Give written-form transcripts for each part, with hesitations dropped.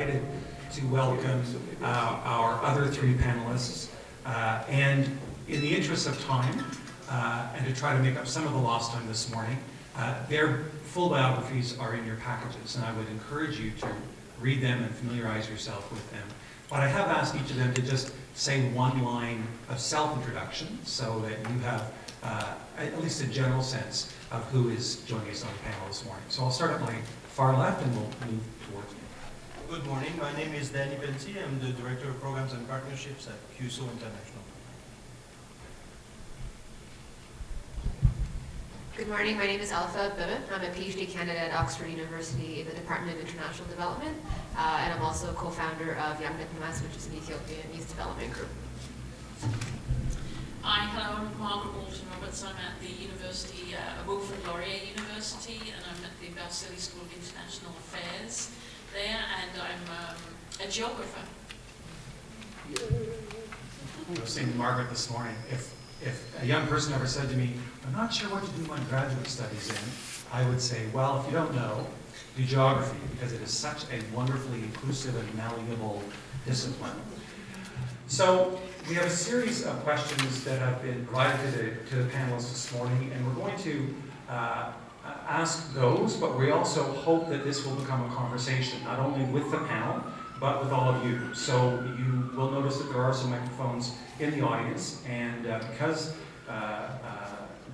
delighted to welcome our other three panelists. And in the interest of time, and to try to make up some of the lost time this morning, their full biographies are in your packages, and I would encourage you to read them and familiarize yourself with them. But I have asked each of them to just say one line of self-introduction so that you have at least a general sense of who is joining us on the panel this morning. So I'll start at my far left and we'll move towards me. Good morning. My name is Danny Benzi. I'm the Director of Programs and Partnerships at CUSO International. Good morning. My name is Alpha Bebe. I'm a PhD candidate at Oxford University in the Department of International Development, and I'm also co-founder of Young Diplomats, which is an Ethiopian youth development group. Hi, hello, I'm Margaret Walton-Roberts. I'm at the University, Wilfrid Laurier University, and I'm at the Balsillie School of International Affairs there, and I'm a geographer. I was saying to Margaret this morning, if a young person ever said to me, I'm not sure what to do my graduate studies in, I would say, well, if you don't know, do geography, because it is such a wonderfully inclusive and malleable discipline. So we have a series of questions that have been provided to the panelists this morning, and we're going to ask those, but we also hope that this will become a conversation, not only with the panel, but with all of you. So you will notice that there are some microphones in the audience, and because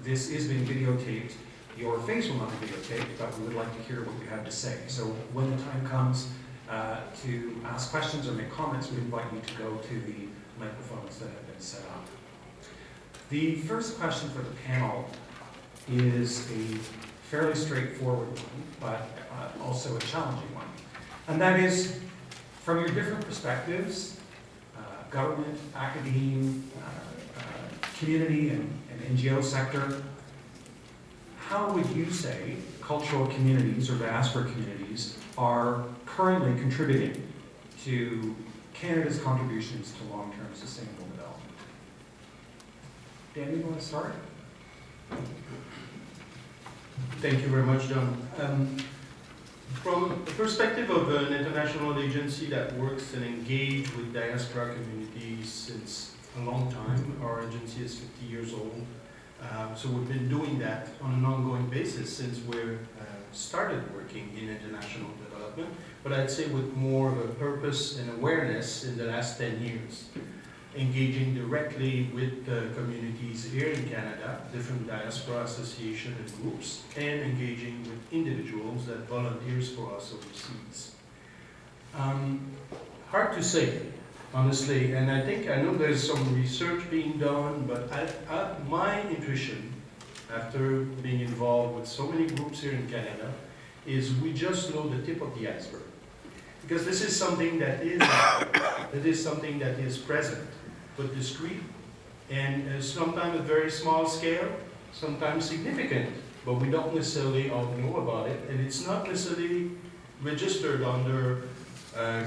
this is being videotaped, your face will not be videotaped, but we would like to hear what you have to say. So when the time comes to ask questions or make comments, we invite you to go to the microphones that have been set up. The first question for the panel is a fairly straightforward one, but also a challenging one. And that is, from your different perspectives, government, academia, community and NGO sector, how would you say cultural communities or diaspora communities are currently contributing to Canada's contributions to long-term sustainable development? Danny, you want to start? Thank you very much, John. From the perspective of an international agency that works and engages with diaspora communities since a long time, our agency is 50 years old. So we've been doing that on an ongoing basis since we started working in international development, but I'd say with more of a purpose and awareness in the last 10 years. Engaging directly with communities here in Canada, different diaspora associations and groups, and engaging with individuals that volunteers for us overseas. Hard to say, honestly, and I know there's some research being done, but my intuition, after being involved with so many groups here in Canada, is we just know the tip of the iceberg. Because this is something that is present, but discrete, and sometimes at very small scale, sometimes significant, but we don't necessarily all know about it, and it's not necessarily registered under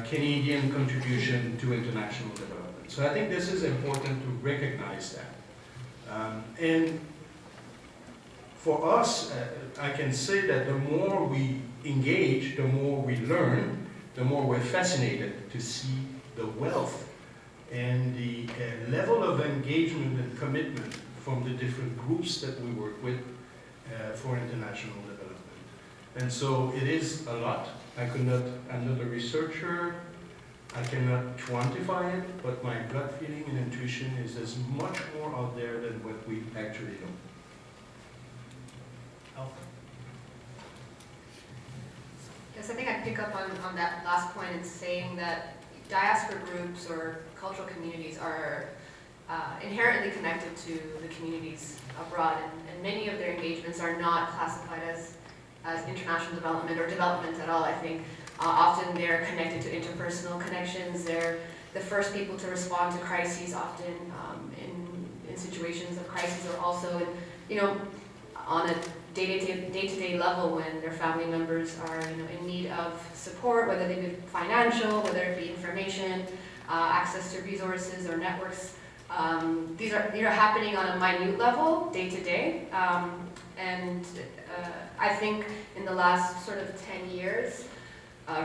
Canadian contribution to international development. So I think this is important to recognize that. And for us, I can say that the more we engage, the more we learn, the more we're fascinated to see the wealth and the level of engagement and commitment from the different groups that we work with for international development. And so it is a lot. I'm not a researcher, I cannot quantify it, but my gut feeling and intuition is there's much more out there than what we actually know. Alpha? Yes, I think I'd pick up on that last point in saying that diaspora groups or cultural communities are inherently connected to the communities abroad, and many of their engagements are not classified as international development or development at all. I think often they're connected to interpersonal connections. They're the first people to respond to crises, often in situations of crisis, or also on a day-to-day level when their family members are in need of support, whether they be financial, whether it be information, access to resources or networks. These are happening on a minute level, day to day, and I think in the last sort of 10 years,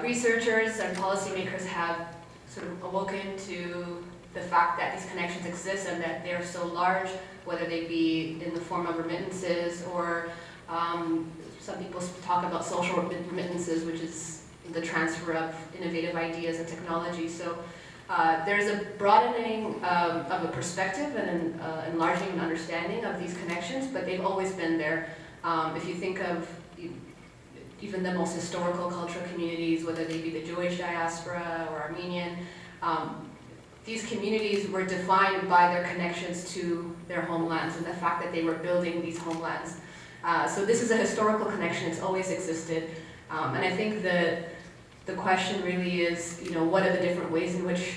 researchers and policymakers have sort of awoken to the fact that these connections exist and that they're so large, whether they be in the form of remittances or some people talk about social remittances, which is the transfer of innovative ideas and technology. So there's a broadening of a perspective and an enlarging an understanding of these connections, but they've always been there. If you think of even the most historical cultural communities, whether they be the Jewish diaspora or Armenian, these communities were defined by their connections to their homelands and the fact that they were building these homelands. So this is a historical connection, it's always existed. And I think the question really is, what are the different ways in which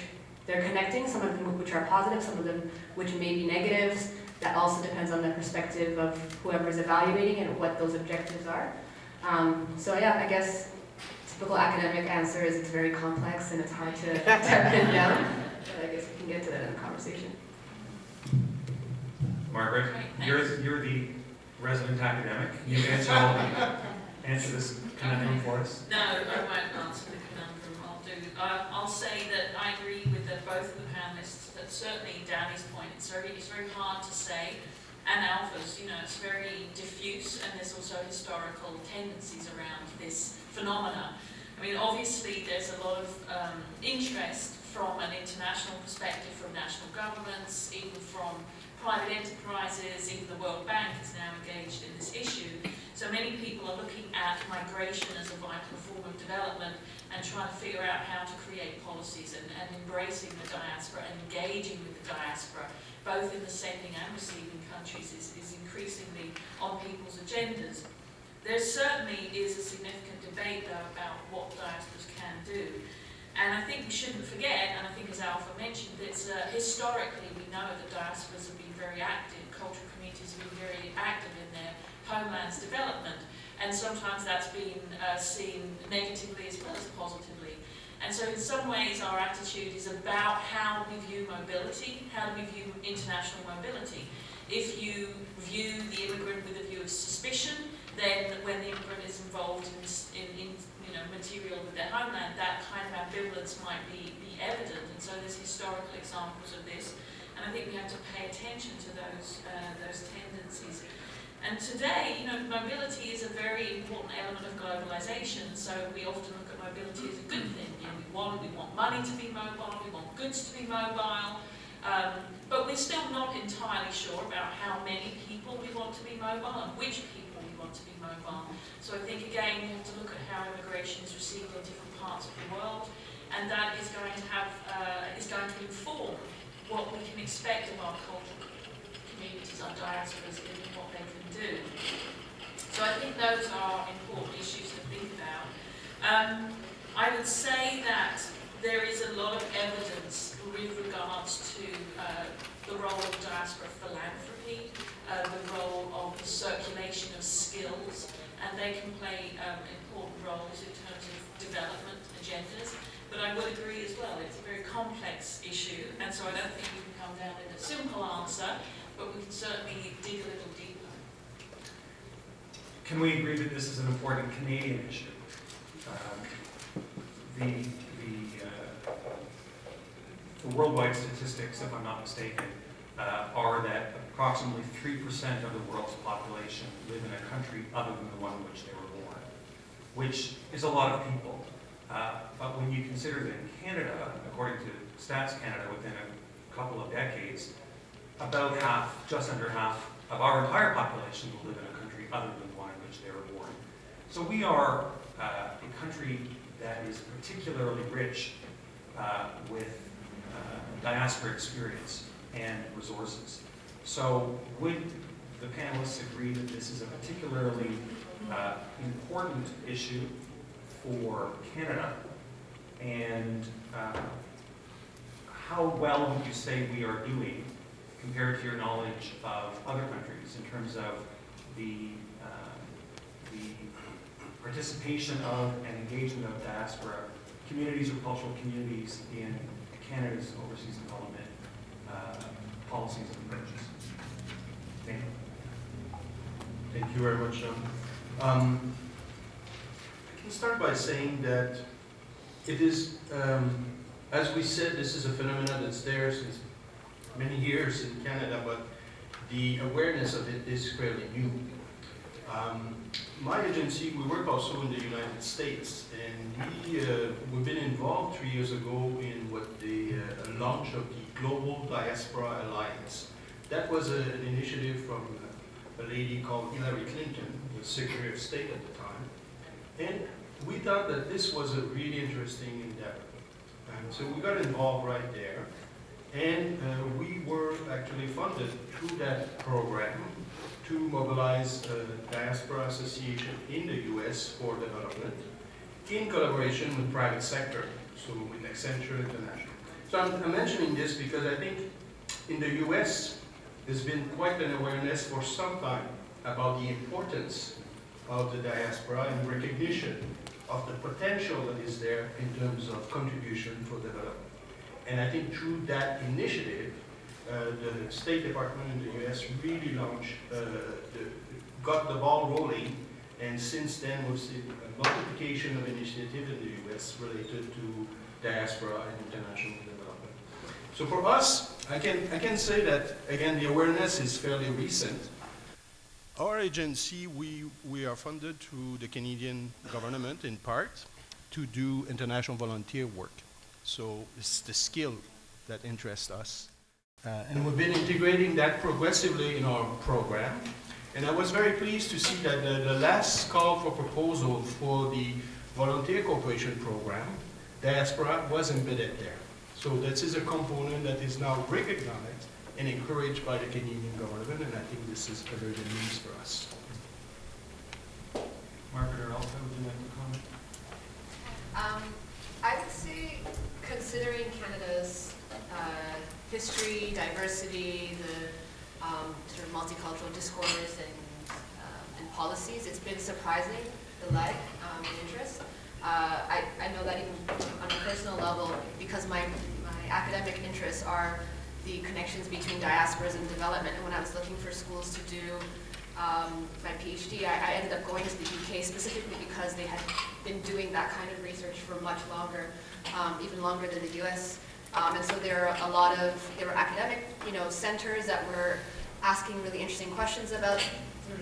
they're connecting, some of them which are positive, some of them which may be negatives. That also depends on the perspective of whoever is evaluating and what those objectives are. So yeah, I guess typical academic answer is it's very complex and it's hard to pin down. But I guess we can get to that in the conversation. Margaret, you're the resident academic. You answer this conundrum for us. No, I won't answer the conundrum. I'll say that I agree with both of the panelists. That certainly Danny's point. It's very hard to say. And Alpha's, it's very diffuse, and there's also historical tendencies around this phenomena. I mean, obviously, there's a lot of interest from an international perspective, from national governments, even from private enterprises, even the World Bank is now engaged in this issue. So many people are looking at migration as a vital form of development and trying to figure out how to create policies and embracing the diaspora and engaging with the diaspora, both in the sending and receiving countries, is increasingly on people's agendas. There certainly is a significant debate, though, about what diasporas can do. And I think we shouldn't forget, and I think as Alpha mentioned, it's historically we know that diasporas have been very active, cultural communities have been very active in their homeland's development, and sometimes that's been seen negatively as well as positively. And so in some ways our attitude is about how we view mobility, how do we view international mobility. If you view the immigrant with a view of suspicion, then when the immigrant is involved in material with their homeland, that kind of ambivalence might be evident. And so there's historical examples of this, and I think we have to pay attention to those tendencies. And today, mobility is a very important element of globalization. So we often look at mobility as a good thing. We want money to be mobile, we want goods to be mobile, but we're still not entirely sure about how many people we want to be mobile and which people we want to be mobile. So I think again we have to look at how immigration is received in different parts of the world, and that is going to inform what we can expect of our cultural communities, our diasporas, and what they can do. So I think those are important issues to think about. I would say that there is a lot of evidence with regards to the role of diaspora philanthropy, the role of the circulation of skills, and they can play important roles in terms of development agendas. But I would agree as well, it's a very complex issue, and so I don't think we can come down to a simple answer, but we can certainly dig a little deeper. Can we agree that this is an important Canadian issue? The worldwide statistics, if I'm not mistaken, are that approximately 3% of the world's population live in a country other than the one in which they were born, which is a lot of people. But when you consider that in Canada, according to Stats Canada, within a couple of decades, about half, just under half, of our entire population will live in a country other than the one in which they were born. So we are a country that is particularly rich with diaspora experience and resources. So would the panelists agree that this is a particularly important issue for Canada? And how well would you say we are doing compared to your knowledge of other countries in terms of the participation of and engagement of diaspora communities or cultural communities in Canada's overseas development policies and approaches? Thank you. Thank you very much, John. I can start by saying that it is, as we said, this is a phenomenon that's there since many years in Canada, but the awareness of it is fairly new. My agency, we work also in the United States, and we've been involved 3 years ago in what the launch of the Global Diaspora Alliance. That was an initiative from a lady called Hillary Clinton, who was Secretary of State at the time. And we thought that this was a really interesting endeavor. And so we got involved right there. And we were actually funded through that program to mobilize a diaspora association in the US for development in collaboration with private sector, so with Accenture International. So I'm mentioning this because I think in the US, there's been quite an awareness for some time about the importance of the diaspora and recognition of the potential that is there in terms of contribution for development. And I think through that initiative, the State Department in the US really launched, got the ball rolling, and since then we've seen a multiplication of initiatives in the US related to diaspora and international development. So for us, I can say that, again, the awareness is fairly recent. Our agency, we are funded through the Canadian government in part to do international volunteer work. So it's the skill that interests us. And we've been integrating that progressively in our program. And I was very pleased to see that the last call for proposal for the volunteer cooperation program, Diaspora, was embedded there. So this is a component that is now recognized and encouraged by the Canadian government, and I think this is a very good news for us. Margaret or Alpha, would you like to comment? I would say, considering Canada's history, diversity, the sort of multicultural discourse and policies, it's been surprising, the lag in interest. I know that even on a personal level, because my academic interests are the connections between diasporas and development, and when I was looking for schools to do my PhD, I ended up going to the UK specifically because they had been doing that kind of research for much longer, even longer than the US. And so there were academic, centers that were asking really interesting questions about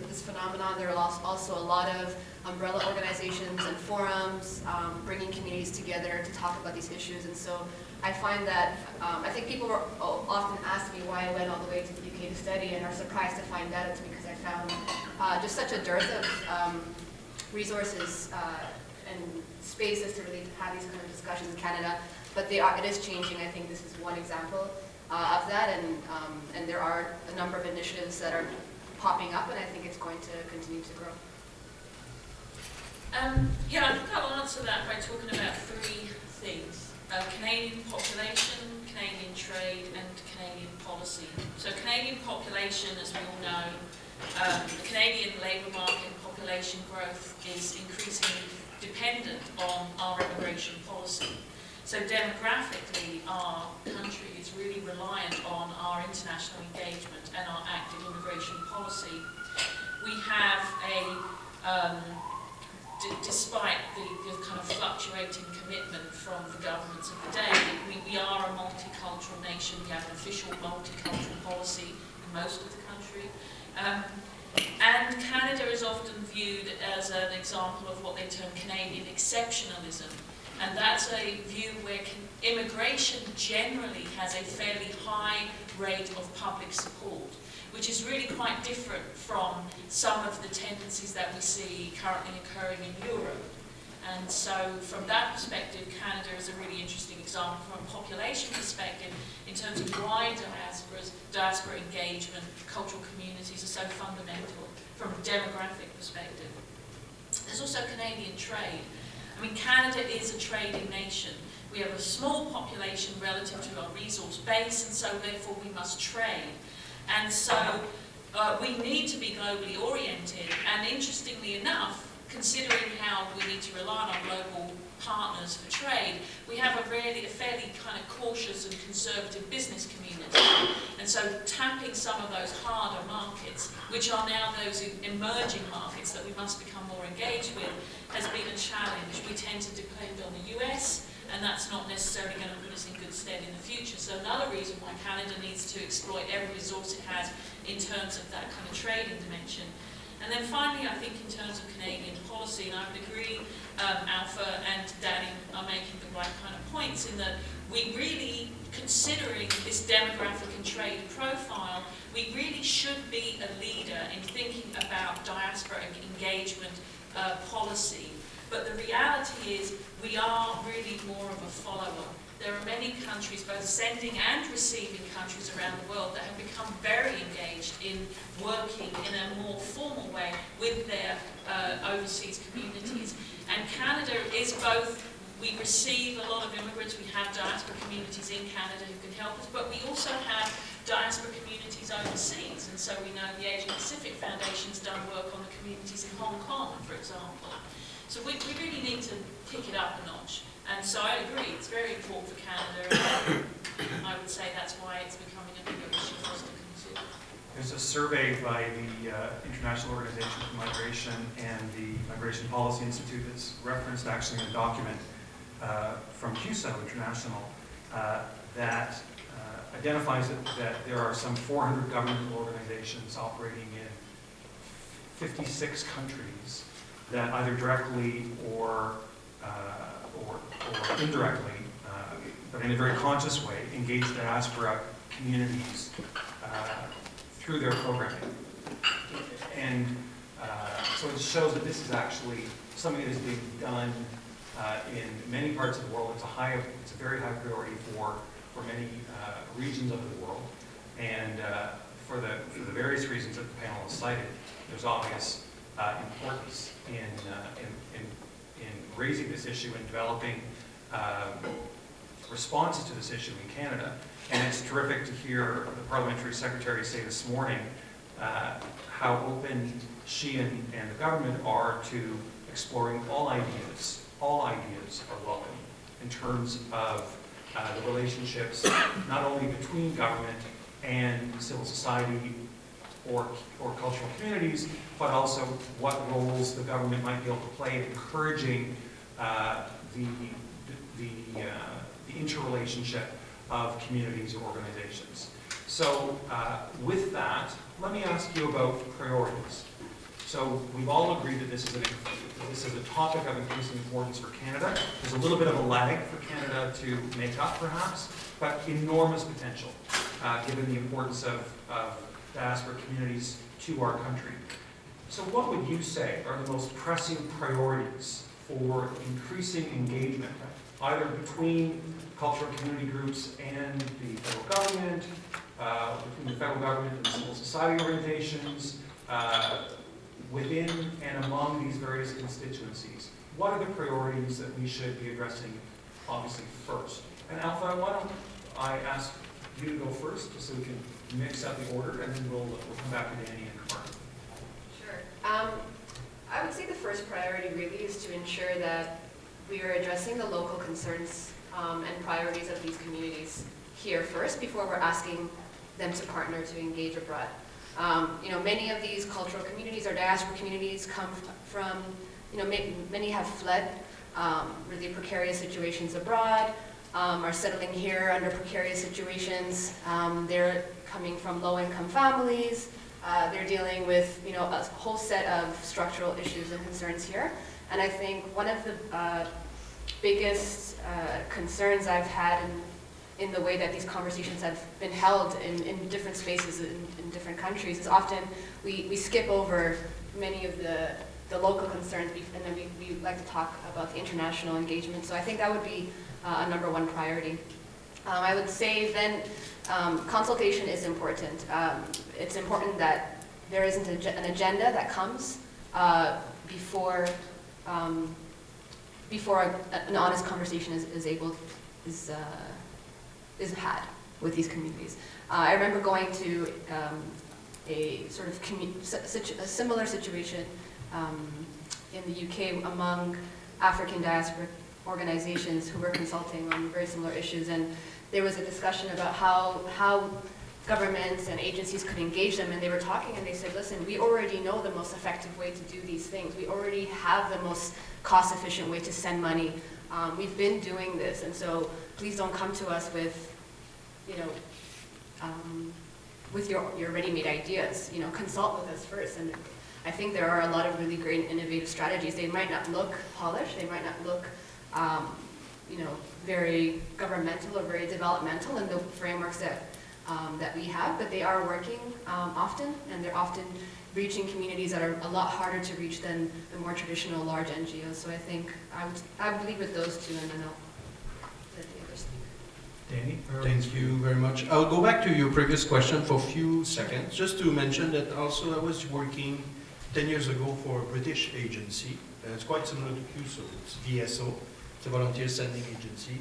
this phenomenon. There are also a lot of umbrella organizations and forums bringing communities together to talk about these issues. And so I find that, I think people often ask me why I went all the way to the UK to study and are surprised to find out it's because I found just such a dearth of resources and spaces to really have these kind of discussions in Canada. But it is changing. I think this is one example of that, and there are a number of initiatives that are popping up, and I think it's going to continue to grow. Yeah, I think I'll answer that by talking about three things. Canadian population, Canadian trade, and Canadian policy. So Canadian population, as we all know, the Canadian labour market and population growth is increasingly dependent on our immigration policy. So demographically, our country is really reliant on our international engagement and our active immigration policy. We have despite the kind of fluctuating commitment from the governments of the day, we are a multicultural nation. We have an official multicultural policy in most of the country. And Canada is often viewed as an example of what they term Canadian exceptionalism. And that's a view where immigration generally has a fairly high rate of public support, which is really quite different from some of the tendencies that we see currently occurring in Europe. And so from that perspective, Canada is a really interesting example from a population perspective in terms of why diaspora engagement, cultural communities are so fundamental from a demographic perspective. There's also Canadian trade. I mean, Canada is a trading nation. We have a small population relative to our resource base, and so therefore we must trade. And so we need to be globally oriented, and interestingly enough, considering how we need to rely on global partners for trade, we have a fairly kind of cautious and conservative business community. And so tapping some of those harder markets, which are now those emerging markets that we must become more engaged with, has been a challenge. We tend to depend on the US, and that's not necessarily going to put us in good stead in the future. So another reason why Canada needs to exploit every resource it has in terms of that kind of trading dimension. And then finally, I think in terms of Canadian policy, and I would agree, Alpha and Danny are making the right kind of points in that we really, considering this demographic and trade profile, we really should be a leader in thinking about diaspora engagement policy. But the reality is we are really more of a follower. There are many countries, both sending and receiving countries around the world, that have become very engaged in working in a more formal way with their overseas communities. And Canada is both, we receive a lot of immigrants, we have diaspora communities in Canada who can help us, but we also have diaspora communities overseas. And so we know the Asia Pacific Foundation's done work on the communities in Hong Kong, for example. So we really need to pick it up a notch. And so I agree, it's very important for Canada, and I would say that's why it's becoming a bigger issue for us to consider. There's a survey by the International Organization for Migration and the Migration Policy Institute that's referenced actually in a document from CUSO International that identifies that there are some 400 governmental organizations operating in 56 countries that either directly or indirectly, but in a very conscious way, engage diaspora communities through their programming. And so it shows that this is actually something that is being done in many parts of the world. It's a very high priority for many regions of the world. And for the various reasons that the panel has cited, there's obvious importance in raising this issue and developing responses to this issue in Canada. And it's terrific to hear the Parliamentary Secretary say this morning how open she and the government are to exploring all ideas. All ideas are welcome in terms of the relationships not only between government and civil society or cultural communities, but also what roles the government might be able to play in encouraging the interrelationship of communities or organizations. So with that, let me ask you about priorities. So we've all agreed that this is a topic of increasing importance for Canada. There's a little bit of a lag for Canada to make up, perhaps, but enormous potential, given the importance of diaspora communities to our country. So what would you say are the most pressing priorities for increasing engagement, either between cultural community groups and the federal government, between the federal government and civil society organizations, within and among these various constituencies? What are the priorities that we should be addressing, obviously, first? And Alpha, why don't I ask you to go first, just so we can mix up the order, and then we'll come back to Danny and Carmen. Sure. I would say the first priority really is to ensure that we are addressing the local concerns and priorities of these communities here first, before we're asking them to partner to engage abroad. Many of these cultural communities or diaspora communities come from, many have fled really precarious situations abroad, are settling here under precarious situations. They're coming from low-income families. They're dealing with, a whole set of structural issues and concerns here. And I think one of the biggest concerns I've had in the way that these conversations have been held in different spaces in different countries is often we skip over many of the local concerns, and then we like to talk about the international engagement. So I think that would be a number one priority. I would say then consultation is important. It's important that there isn't an agenda that comes before an honest conversation is had with these communities. I remember going to a sort of a similar situation in the UK among African diaspora organizations who were consulting on very similar issues, and there was a discussion about how governments and agencies could engage them, and they were talking and they said, listen, we already know the most effective way to do these things. We already have the most cost-efficient way to send money. We've been doing this, and so please don't come to us with, you know, with your ready-made ideas. You know, consult with us first. And I think there are a lot of really great innovative strategies. They might not look polished, they might not look, you know, very governmental or very developmental in the frameworks that we have, but they are working often, and they're often reaching communities that are a lot harder to reach than the more traditional large NGOs. So I think I would leave with those two, and then I'll let the others speak. Danny? Thank you very much. I'll go back to your previous question for a few seconds, just to mention that also I was working 10 years ago for a British agency. It's quite similar to QSO. It's VSO. It's a volunteer sending agency.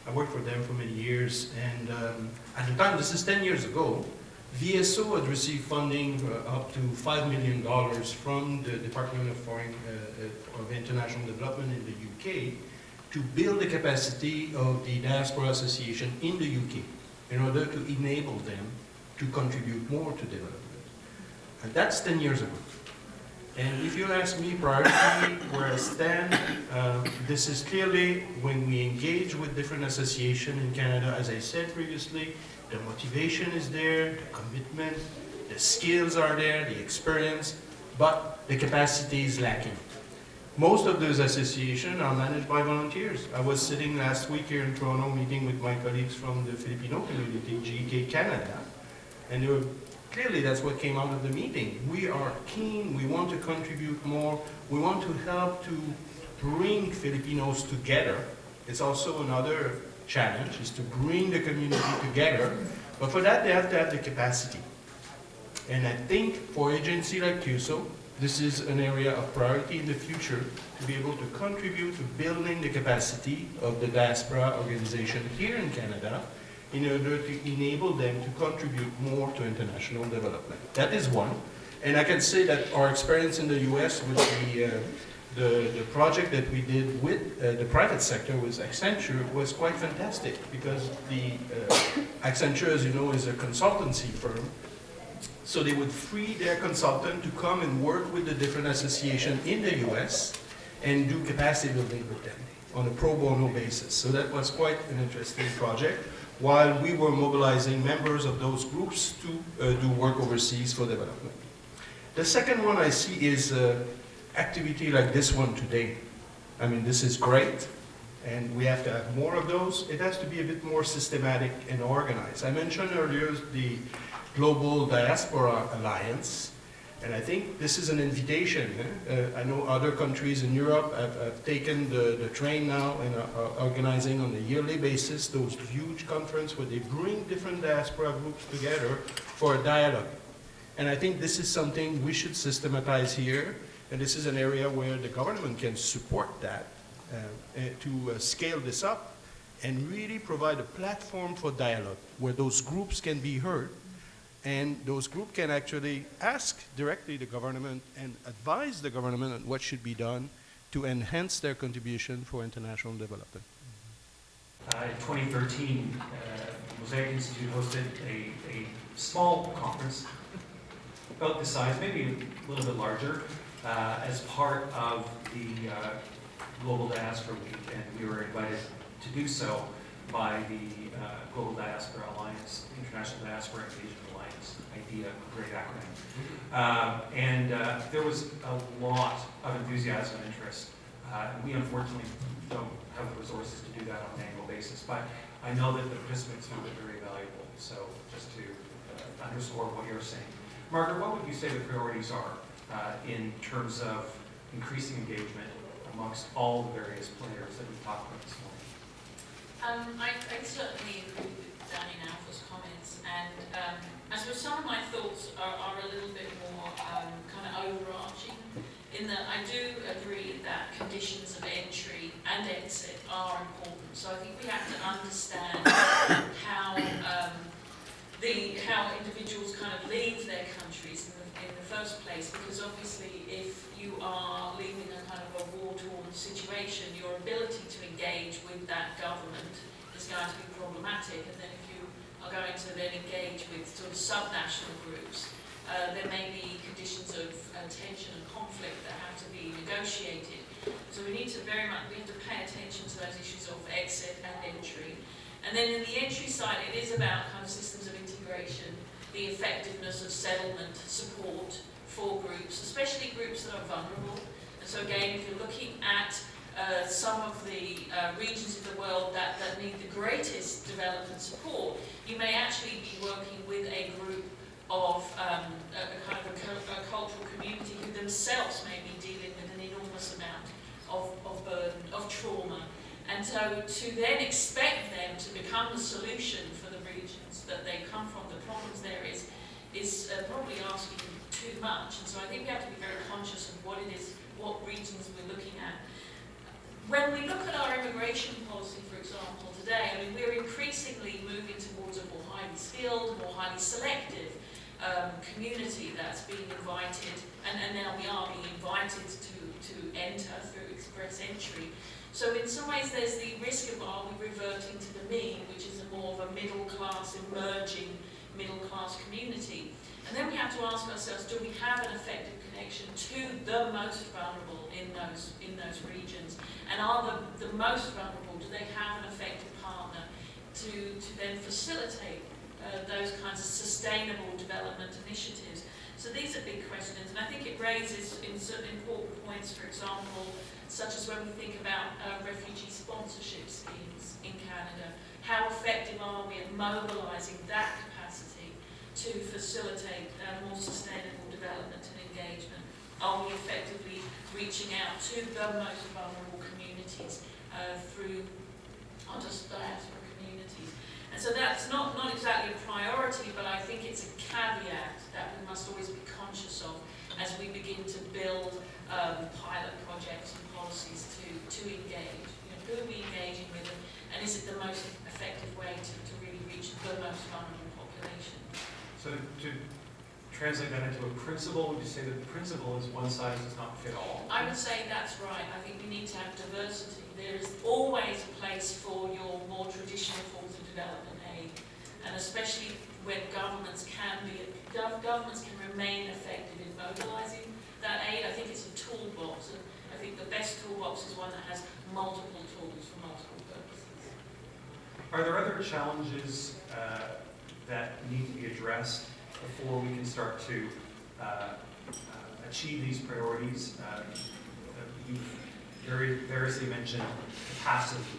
I worked for them for many years, and at the time, this is 10 years ago, VSO had received funding up to $5 million from the Department of International Development in the UK to build the capacity of the Diaspora Association in the UK in order to enable them to contribute more to development. And that's 10 years ago. And if you ask me priority where I stand, this is clearly when we engage with different associations in Canada, as I said previously, the motivation is there, the commitment, the skills are there, the experience, but the capacity is lacking. Most of those associations are managed by volunteers. I was sitting last week here in Toronto meeting with my colleagues from the Filipino community, GK Canada, and they were clearly, that's what came out of the meeting. We are keen, we want to contribute more, we want to help to bring Filipinos together. It's also another challenge, is to bring the community together, but for that they have to have the capacity. And I think for agency like QSO, this is an area of priority in the future to be able to contribute to building the capacity of the diaspora organization here in Canada in order to enable them to contribute more to international development. That is one. And I can say that our experience in the US with the project that we did with the private sector with Accenture was quite fantastic, because the Accenture, as you know, is a consultancy firm. So they would free their consultant to come and work with the different associations in the US and do capacity building with them on a pro bono basis. So that was quite an interesting project, while we were mobilizing members of those groups to do work overseas for development. The second one I see is activity like this one today. I mean, this is great, and we have to have more of those. It has to be a bit more systematic and organized. I mentioned earlier the Global Diaspora Alliance, and I think this is an invitation. I know other countries in Europe have taken the train now and are organizing on a yearly basis those huge conferences where they bring different diaspora groups together for a dialogue. And I think this is something we should systematize here, and this is an area where the government can support that to scale this up and really provide a platform for dialogue where those groups can be heard. And those groups can actually ask directly the government and advise the government on what should be done to enhance their contribution for international development. In 2013, Mosaic Institute hosted a small conference, about this size, maybe a little bit larger, as part of the Global Diaspora Week, and we were invited to do so by the Global Diaspora Alliance, International Diaspora Engagement Alliance, IDEA, great acronym. There was a lot of enthusiasm and interest. We unfortunately don't have the resources to do that on an annual basis, but I know that the participants found it very valuable. So just to underscore what you're saying. Margaret, what would you say the priorities are in terms of increasing engagement amongst all the various players that we talked about this morning? I certainly agree with Danny and Alpha's comments, and I suppose some of my thoughts are a little bit more kind of overarching, in that I do agree that conditions of entry and exit are important. So I think we have to understand how individuals kind of leave their countries in the first place, because obviously if you are leaving a kind of a war-torn situation, your ability to engage with that government is going to be problematic. And then if you are going to then engage with sort of subnational groups, there may be conditions of tension and conflict that have to be negotiated. So we have to pay attention to those issues of exit and entry. And then in the entry side, it is about kind of systems of integration, the effectiveness of settlement support for groups, especially groups that are vulnerable. And so again, if you're looking at some of the regions of the world that need the greatest development support, you may actually be working with a group of a cultural community who themselves may be dealing with an enormous amount of burden, of trauma. And so to then expect them to become the solution for the regions that they come from, the problems there is probably asking too much. And so I think we have to be very conscious of what regions we're looking at. When we look at our immigration policy, for example, today, I mean, we're increasingly moving towards a more highly skilled, more highly selective community that's being invited, and now we are being invited to enter through express entry. So in some ways there's the risk of are we reverting to the mean, which is more of a middle class, emerging middle class community. And then we have to ask ourselves, do we have an effective connection to the most vulnerable in those regions? And are the most vulnerable, do they have an effective partner to then facilitate those kinds of sustainable development initiatives? So these are big questions, and I think it raises in certain important points, for example, such as when we think about refugee sponsorship schemes in Canada. How effective are we at mobilising that capacity to facilitate more sustainable development and engagement? Are we effectively reaching out to the most vulnerable communities through our diaspora communities? And so that's not exactly a priority, but I think it's a caveat that we must always be conscious of as we begin to build pilot projects and policies to engage. Who are we engaging with, and is it the most effective way to really reach the most vulnerable population? So to translate that into a principle, would you say that the principle is one size does not fit all? I would say that's right. I think we need to have diversity. There is always a place for your more traditional forms of development aid, and especially when governments can remain effective in mobilising that aid. I think it's a toolbox, and I think the best toolbox is one that has multiple tools for multiple purposes. Are there other challenges that need to be addressed before we can start to achieve these priorities? You very variously mentioned capacity,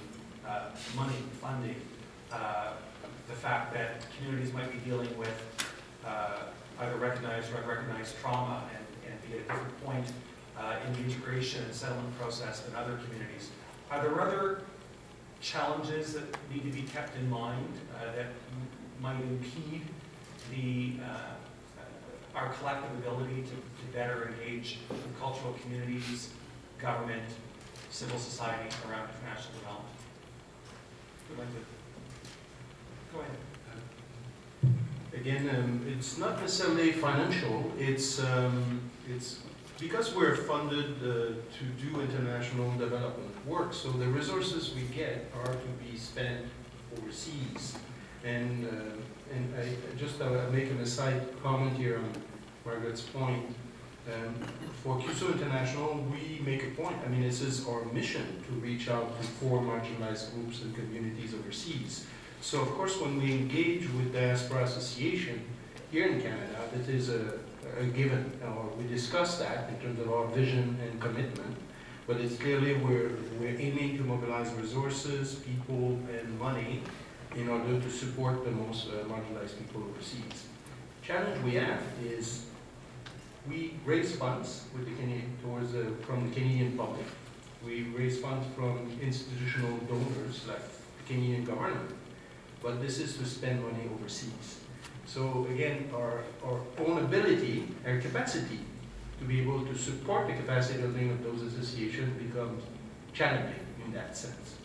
money, funding, the fact that communities might be dealing with either recognized or unrecognized trauma and be at a different point in the integration and settlement process than other communities. Are there other challenges that need to be kept in mind that might impede our collective ability to better engage with cultural communities, government, civil society around international development? Who'd like to go ahead? Again, it's not necessarily financial. It's because we're funded to do international development work. So the resources we get are to be spent overseas. And I just make an aside comment here on Margaret's point. For CUSO International, we make a point. I mean, this is our mission to reach out to poor, marginalized groups and communities overseas. So, of course, when we engage with Diaspora Association here in Canada, that is a given, or we discuss that in terms of our vision and commitment. But it's clearly we're aiming to mobilize resources, people, and money in order to support the most marginalized people overseas. Challenge we have is we raise funds with from the Canadian public. We raise funds from institutional donors like the Canadian government, but this is to spend money overseas. So again, our own ability, our capacity to be able to support the capacity building of those associations becomes challenging in that sense.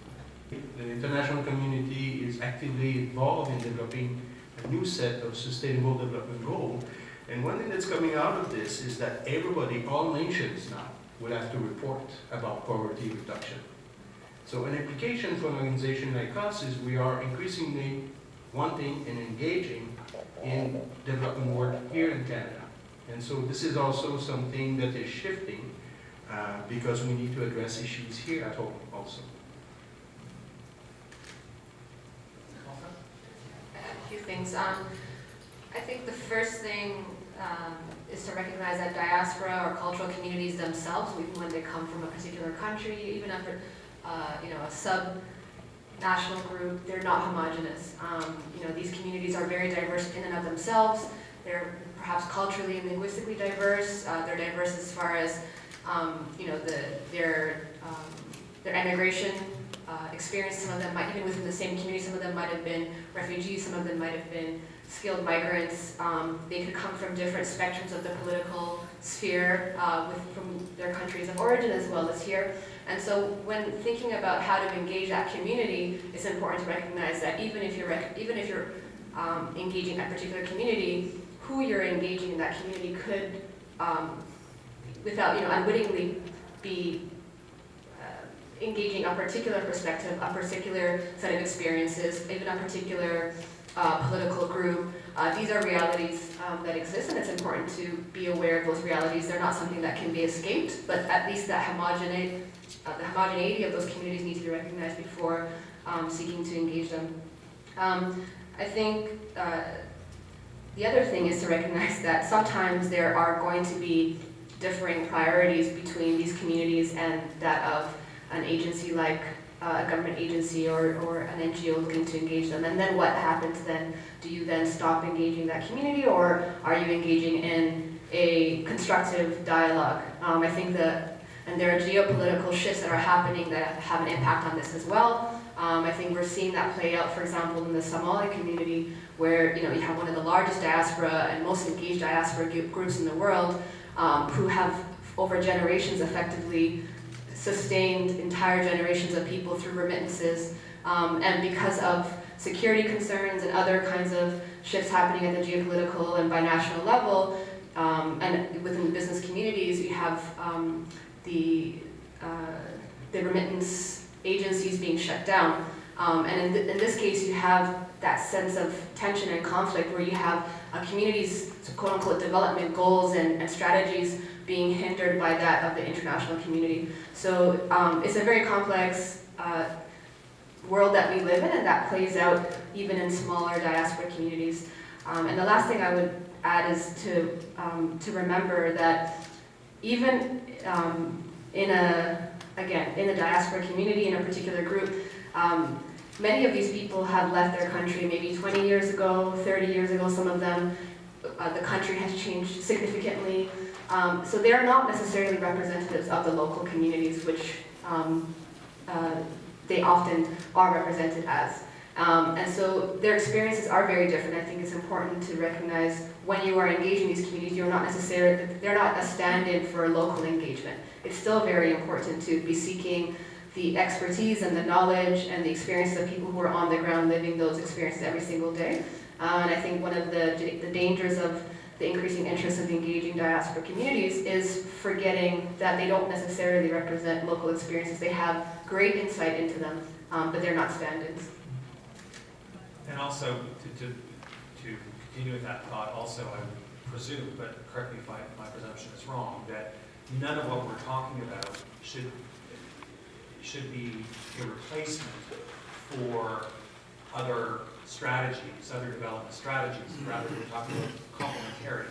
The international community is actively involved in developing a new set of sustainable development goals, And one thing that's coming out of this is that everybody, all nations now, will have to report about poverty reduction. So an implication for an organization like us is we are increasingly wanting and engaging in development work here in Canada. And so this is also something that is shifting because we need to address issues here at home also. A few things. I think the first thing is to recognize that diaspora or cultural communities themselves, even when they come from a particular country, even after a sub-national group, they're not homogenous. These communities are very diverse in and of themselves. They're perhaps culturally and linguistically diverse. They're diverse as far as their immigration experience. Some of them might, even within the same community, some of them might have been refugees, some of them might have been skilled migrants. They could come from different spectrums of the political sphere from their countries of origin as well as here. And so when thinking about how to engage that community, it's important to recognize that even if you're engaging that particular community, who you're engaging in that community could, without unwittingly, be engaging a particular perspective, a particular set of experiences, even a particular political group. These are realities that exist, and it's important to be aware of those realities. They're not something that can be escaped, but at least the homogeneity of those communities need to be recognized before seeking to engage them. I think the other thing is to recognize that sometimes there are going to be differing priorities between these communities and that of an agency like a government agency or an NGO looking to engage them. And then what happens then? Do you then stop engaging that community, or are you engaging in a constructive dialogue? I think and there are geopolitical shifts that are happening that have an impact on this as well. I think we're seeing that play out, for example, in the Somali community, where you have one of the largest diaspora and most engaged diaspora groups in the world, who have over generations effectively sustained entire generations of people through remittances, and because of security concerns and other kinds of shifts happening at the geopolitical and binational level, and within the business communities, you have the remittance agencies being shut down. And in this case, you have that sense of tension and conflict where you have a community's quote-unquote development goals and strategies being hindered by that of the international community. So it's a very complex world that we live in, and that plays out even in smaller diaspora communities. And the last thing I would add is to remember that even in a diaspora community, in a particular group, many of these people have left their country maybe 20 years ago, 30 years ago, some of them. The country has changed significantly. So they are not necessarily representatives of the local communities, which they often are represented as. And so their experiences are very different. I think it's important to recognize when you are engaging these communities, they're not a stand-in for local engagement. It's still very important to be seeking the expertise and the knowledge and the experiences of people who are on the ground living those experiences every single day. And I think one of the dangers of the increasing interest of engaging diaspora communities is forgetting that they don't necessarily represent local experiences. They have great insight into them, but they're not stand-ins. And also, to continue with that thought, also I would presume, but correct me if my presumption is wrong, that none of what we're talking about should be a replacement for other strategies, other development strategies. Rather, we're talking about complementary,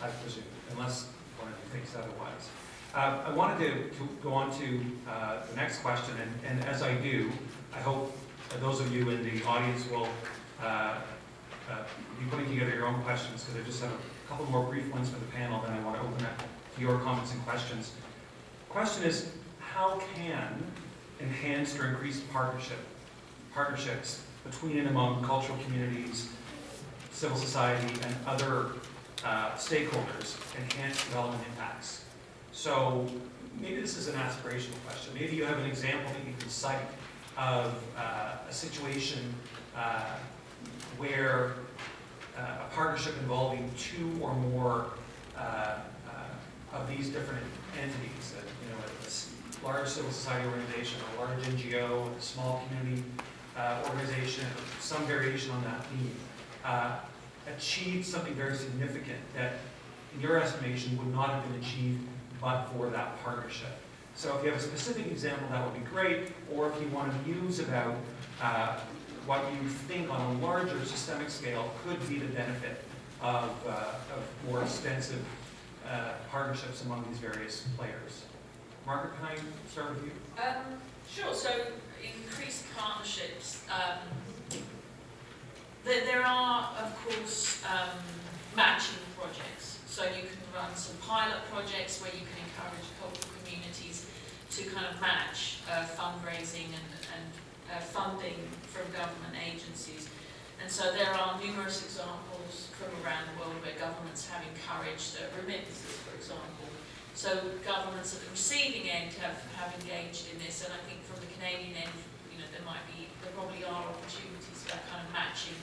I presume, unless one of you thinks otherwise. I wanted to go on to the next question, and as I do, I hope those of you in the audience will be putting together your own questions, because I just have a couple more brief ones for the panel, then I want to open up to your comments and questions. The question is, how can enhanced or increased partnerships between and among cultural communities, civil society, and other stakeholders enhance development impacts? So maybe this is an aspirational question. Maybe you have an example that you can cite of a situation where a partnership involving two or more of these different entities, a large civil society organization, a large NGO, a small community organization, some variation on that theme, achieved something very significant that, in your estimation, would not have been achieved but for that partnership. So if you have a specific example, that would be great, or if you want to muse about what you think on a larger systemic scale could be the benefit of more extensive partnerships among these various players. Margaret, can I start with you? Sure. So increased partnerships. There are, of course, matching projects. So you can run some pilot projects where you can encourage cultural communities to kind of match fundraising and funding from government agencies. And so there are numerous examples from around the world where governments have encouraged remittances, for example. So governments at the receiving end have engaged in this, and I think from the Canadian end, there probably are opportunities for that kind of matching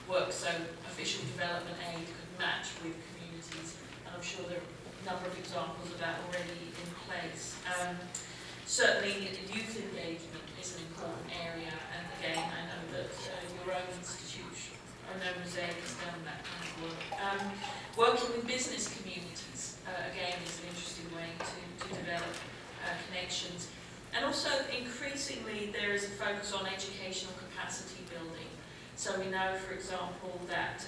work. So official development aid could match with communities, and I'm sure there are a number of examples of that already in place. Certainly, youth engagement is an important area, and again, I know that your own institution, I know Mosaic has done that kind of work. Working with business communities, again, is an interesting way to develop connections. And also, increasingly, there is a focus on educational capacity building. So we know, for example, that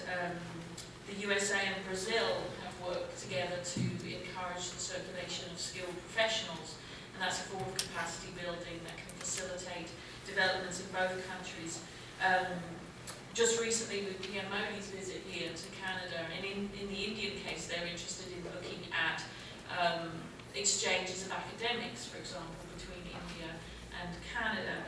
the USA and Brazil have worked together to encourage the circulation of skilled professionals, and that's a form of capacity building that can facilitate developments in both countries. Just recently with PM Modi's visit here to Canada, and in the Indian case, they're interested in looking at exchanges of academics, for example, between India and Canada.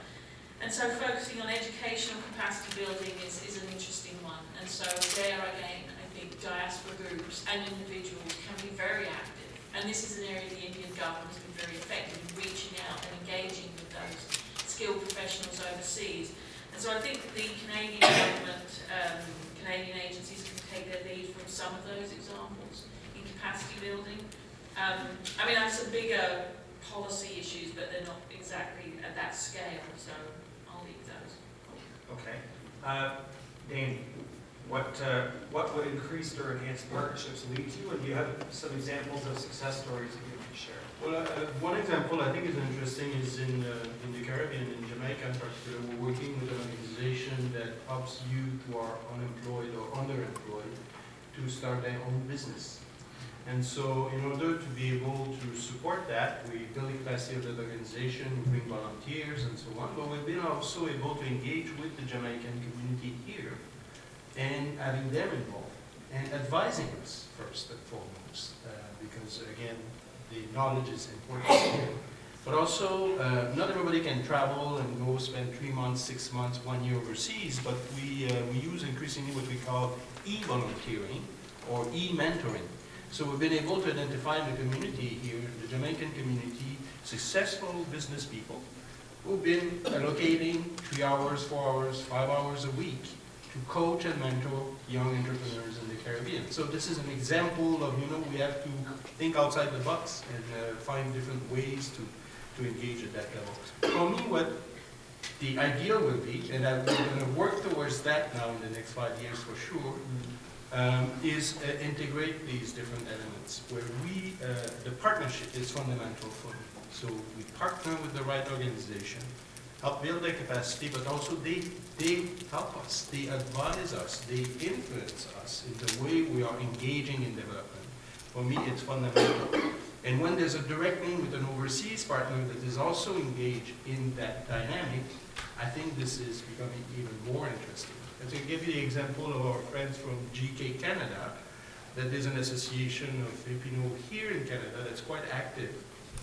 And so focusing on educational capacity building is an interesting one. And so there again, I think diaspora groups and individuals can be very active. And this is an area the Indian government has been very effective in reaching out and engaging with those skilled professionals overseas. And so I think the Canadian government, Canadian agencies can take their lead from some of those examples in capacity building. I have some bigger policy issues, but they're not exactly at that scale, so I'll leave those. Okay. Dane, what would increased or enhanced partnerships lead to, and do you have some examples of success stories that you want to share? Well, one example I think is interesting is in the Caribbean, in Jamaica in particular. We're working with an organization that helps youth who are unemployed or underemployed to start their own business. And so in order to be able to support that, we build the capacity of the organization, we bring volunteers and so on, but we've been also able to engage with the Jamaican community here and having them involved and advising us first and foremost, because again, the knowledge is important here. But also, not everybody can travel and go spend 3 months, 6 months, 1 year overseas, but we use increasingly what we call e-volunteering or e-mentoring. So we've been able to identify in the community here, the Jamaican community, successful business people who've been allocating 3 hours, 4 hours, 5 hours a week to coach and mentor young entrepreneurs in the Caribbean. So this is an example of, we have to think outside the box and find different ways to engage at that level. For me, what the ideal will be, and I'm going to work towards that now in the next 5 years for sure, is integrate these different elements where the partnership is fundamental for me. So we partner with the right organization, help build their capacity, but also they help us, they advise us, they influence us in the way we are engaging in development. For me, it's fundamental. And when there's a direct link with an overseas partner that is also engaged in that dynamic, I think this is becoming even more interesting. And to give you the example of our friends from GK Canada, that there's an association of Filipino here in Canada that's quite active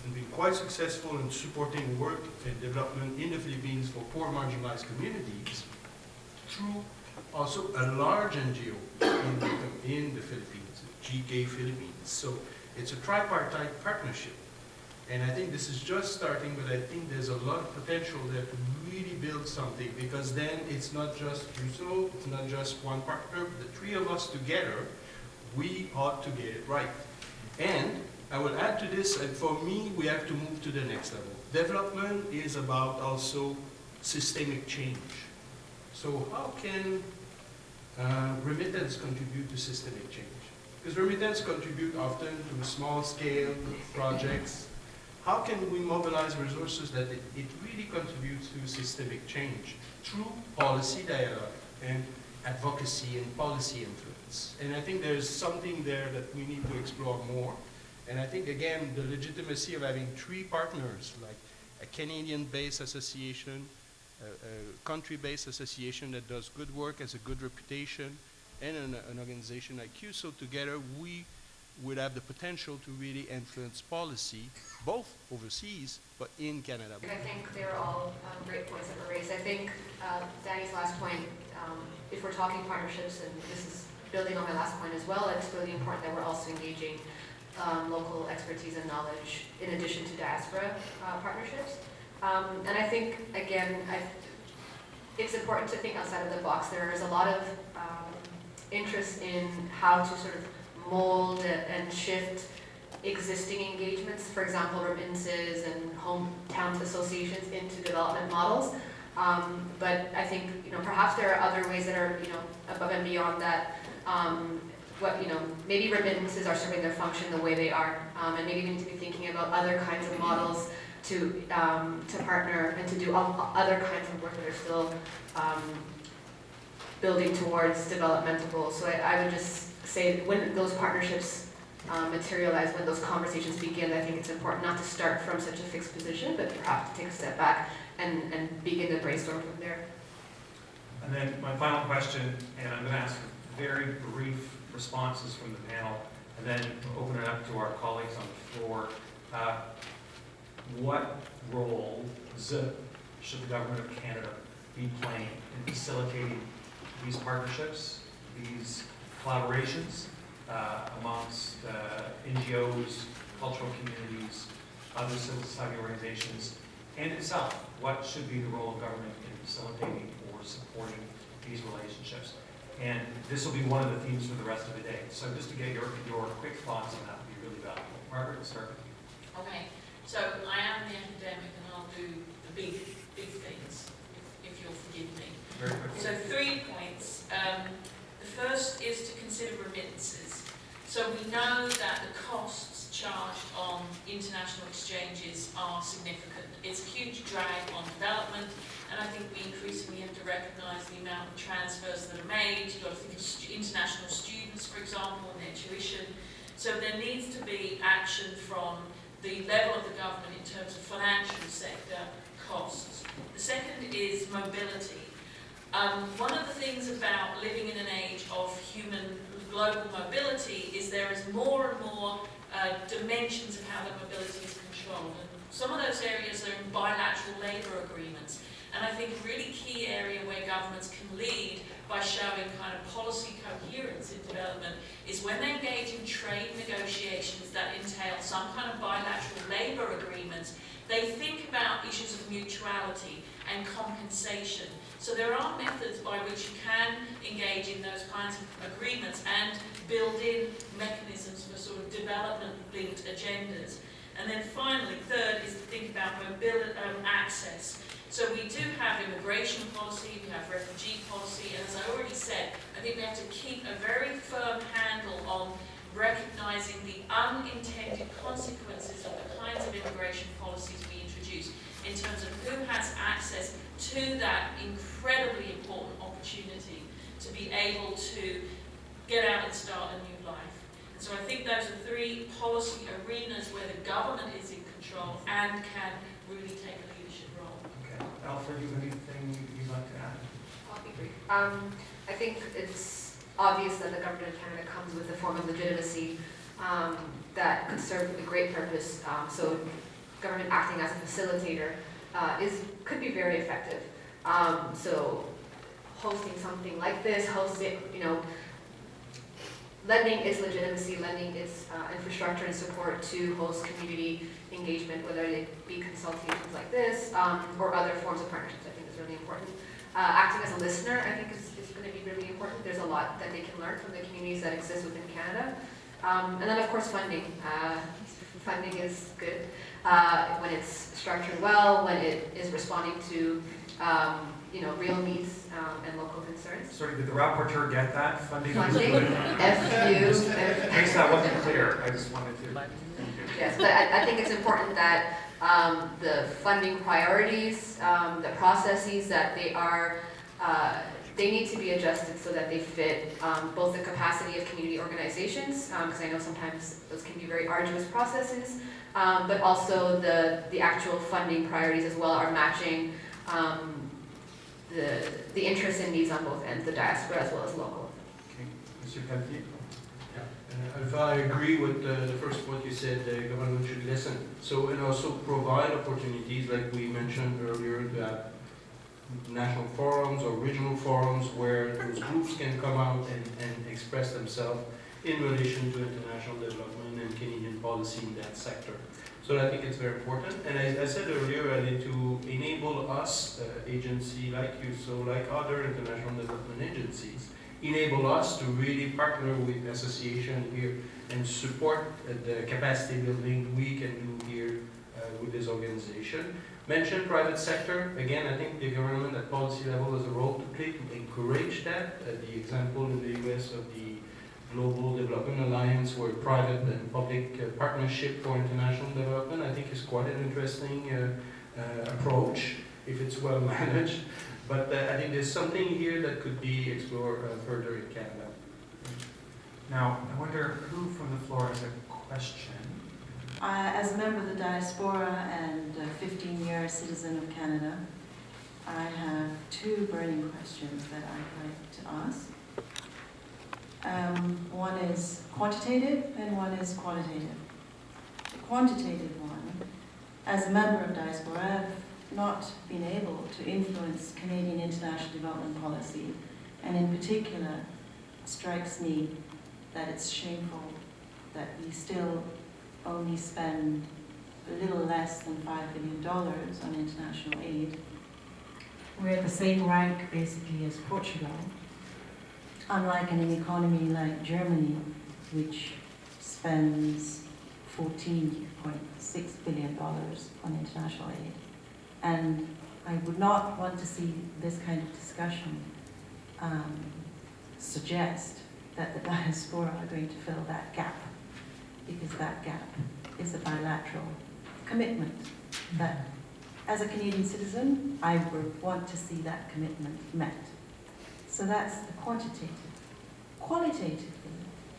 and been quite successful in supporting work and development in the Philippines for poor marginalized communities through also a large NGO in the Philippines, GK Philippines. So it's a tripartite partnership. And I think this is just starting, but I think there's a lot of potential there to really build something, because then it's not just Rousseau, it's not just one partner, but the three of us together, we ought to get it right. And I will add to this, and for me, we have to move to the next level. Development is about also systemic change. So how can remittance contribute to systemic change? Because remittance contribute often to small scale projects. How can we mobilize resources that it really contributes to systemic change through policy dialogue and advocacy and policy influence? And I think there's something there that we need to explore more. And I think, again, the legitimacy of having three partners, like a Canadian-based association, a country-based association that does good work, has a good reputation, and an organization like you, so together we would have the potential to really influence policy, both overseas, but in Canada. I think they're all great points that were raised. I think Danny's last point, if we're talking partnerships, and this is building on my last point as well, it's really important that we're also engaging local expertise and knowledge in addition to diaspora partnerships. And I think, again, it's important to think outside of the box. There is a lot of interest in how to sort of mold and shift existing engagements, for example, remittances and hometown associations into development models. But I think, perhaps there are other ways that are, above and beyond that. Maybe remittances are serving their function the way they are, and maybe we need to be thinking about other kinds of models to partner and to do other kinds of work that are still building towards developmental goals. So I would just say when those partnerships materialize, when those conversations begin, I think it's important not to start from such a fixed position, but perhaps to take a step back and begin to brainstorm from there. And then my final question, and I'm going to ask for very brief responses from the panel, and then open it up to our colleagues on the floor. What role should the Government of Canada be playing in facilitating these partnerships, these collaborations amongst NGOs, cultural communities, other civil society organizations, and itself? What should be the role of government in facilitating or supporting these relationships? And this will be one of the themes for the rest of the day. So just to get your quick thoughts on that would be really valuable. Margaret, we'll start with you. Okay, so I am the academic and I'll do the big things, if you'll forgive me. Very quickly. So 3 points. The first is to consider remittances. So we know that the costs charged on international exchanges are significant. It's a huge drag on development, and I think we increasingly have to recognise the amount of transfers that are made. You've got to think of international students, for example, and their tuition. So there needs to be action from the level of the government in terms of financial sector costs. The second is mobility. One of the things about living in an age of global mobility is there is more and more dimensions of how that mobility is controlled. And some of those areas are in bilateral labour agreements. And I think a really key area where governments can lead by showing kind of policy coherence in development is when they engage in trade negotiations that entail some kind of bilateral labour agreements, they think about issues of mutuality and compensation. So there are methods by which you can engage in those kinds of agreements and build in mechanisms for sort of development-linked agendas. And then finally, third is to think about mobility, access. So we do have immigration policy, we have refugee policy, and as I already said, I think we have to keep a very firm handle on recognising the unintended consequences of the kinds of immigration policies we introduce in terms of who has access to that incredibly important opportunity to be able to get out and start a new life. And so I think those are 3 policy arenas where the government is in control and can really take a leadership role. Okay. Alfred, you have anything you'd like to add? I'll be brief. I think it's obvious that the Government of Canada comes with a form of legitimacy that could serve a great purpose. So government acting as a facilitator could be very effective. So hosting something like this, lending its legitimacy, lending its infrastructure and support to host community engagement, whether it be consultations like this or other forms of partnerships. I think is really important. Acting as a listener, I think, is going to be really important. There's a lot that they can learn from the communities that exist within Canada. And then, of course, funding. Funding is good when it's structured well, when it is responding to real needs and local concerns. Sorry, did the rapporteur get that? Funding? Funding, FU. In case that wasn't clear, I just wanted to. Yes, but I think it's important that the funding priorities, the processes that they need to be adjusted so that they fit both the capacity of community organizations, because I know sometimes those can be very arduous processes, but also the actual funding priorities as well are matching the interests and needs on both ends, the diaspora as well as local. Okay, Mr. Pelletier? If I agree with the first point you said, the government should listen. So, and also provide opportunities, like we mentioned earlier, to have national forums or regional forums where those groups can come out and express themselves in relation to international development and Canadian policy in that sector. So I think it's very important. And as I said earlier, I need to enable us, agency like you, so like other international development agencies, enable us to really partner with association here and support the capacity building we can do here with this organization. Mention private sector. Again, I think the government at policy level has a role to play to encourage that. The example in the US of the Global Development Alliance, where private and public partnership for international development, I think is quite an interesting approach if it's well managed. But I think there's something here that could be explored further in Canada. Now, I wonder who from the floor has a question? As a member of the Diaspora and a 15-year citizen of Canada, I have two burning questions that I'd like to ask. One is quantitative and one is qualitative. The quantitative one, as a member of Diaspora, I've not been able to influence Canadian international development policy, and in particular, strikes me that it's shameful that we still only spend a little less than $5 billion on international aid. We're at the same rank, basically, as Portugal, unlike in an economy like Germany, which spends $14.6 billion on international aid. And I would not want to see this kind of discussion suggest that the diaspora are going to fill that gap, because that gap is a bilateral commitment that, as a Canadian citizen, I would want to see that commitment met. So that's the quantitative. Qualitatively,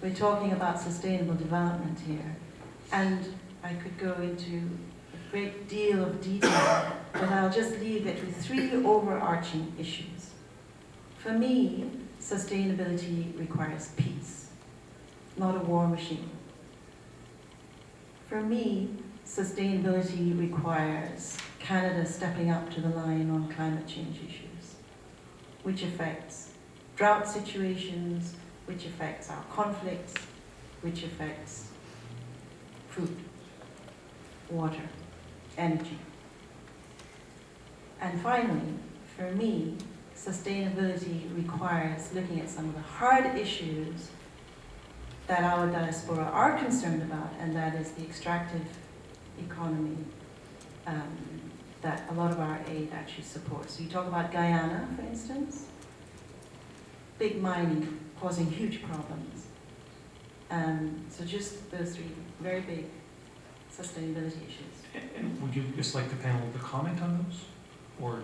we're talking about sustainable development here, and I could go into a great deal of detail, but I'll just leave it with three overarching issues. For me, sustainability requires peace, not a war machine. For me, sustainability requires Canada stepping up to the line on climate change issues, which affects drought situations, which affects our conflicts, which affects food, water, energy. And finally, for me, sustainability requires looking at some of the hard issues that our diaspora are concerned about, and that is the extractive economy that a lot of our aid actually supports. So you talk about Guyana, for instance, big mining causing huge problems. So just those three very big sustainability issues. And would you just like the panel to comment on those? Or?